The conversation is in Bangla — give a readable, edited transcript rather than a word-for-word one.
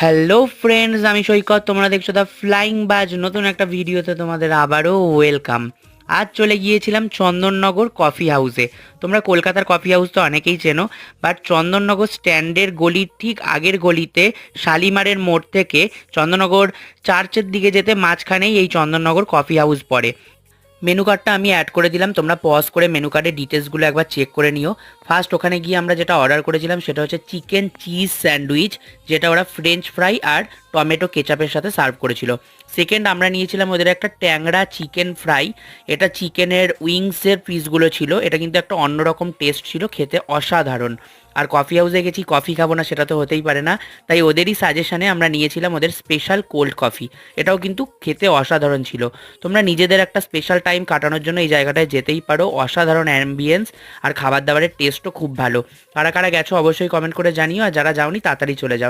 হ্যালো ফ্রেন্ডস, আমি সৈকত। তোমরা দেখছো দ্য ফ্লাইং বাজ। নতুন একটা ভিডিওতে তোমাদের আবারও ওয়েলকাম। আজ চলে গিয়েছিলাম চন্দননগর কফি হাউসে। তোমরা কলকাতার কফি হাউস তো অনেকেই চেনো, বাট চন্দননগর স্ট্যান্ডের গলির ঠিক আগের গলিতে শালিমারের মোড় থেকে চন্দননগর চার্চের দিকে যেতে মাঝখানেই এই চন্দননগর কফি হাউস পড়ে। মেনু কার্ডটা আমি অ্যাড করে দিলাম, তোমরা পজ করে মেনু কার্ডের ডিটেলসগুলো একবার চেক করে নিও। ফার্স্ট ওখানে গিয়ে আমরা যেটা অর্ডার করেছিলাম সেটা হচ্ছে চিকেন চিজ স্যান্ডউইচ, যেটা ওরা ফ্রেঞ্চ ফ্রাই আর টমেটো কেচাপের সাথে সার্ভ করেছিল। সেকেন্ড আমরা নিয়েছিলাম ওদের একটা ট্যাংরা চিকেন ফ্রাই। এটা চিকেনের উইংসের পিসগুলো ছিল, এটা কিন্তু একটা অন্যরকম টেস্ট ছিল, খেতে অসাধারণ। আর কফি হাউসে গেছি, কফি খাবো না সেটা তো হতেই পারে না, তাই ওদেরই সাজেশনে আমরা নিয়েছিলাম ওদের স্পেশাল কোল্ড কফি। এটাও কিন্তু খেতে অসাধারণ ছিল। তোমরা নিজেদের একটা স্পেশাল টাইম কাটানোর জন্য এই জায়গাটায় যেতেই পারো। অসাধারণ অ্যাম্বিয়েন্স আর খাবার দাবারের টেস্টও খুব ভালো। কারা কারা গেছো অবশ্যই কমেন্ট করে জানিও, আর যারা যাওনি তাড়াতাড়ি চলে যাও।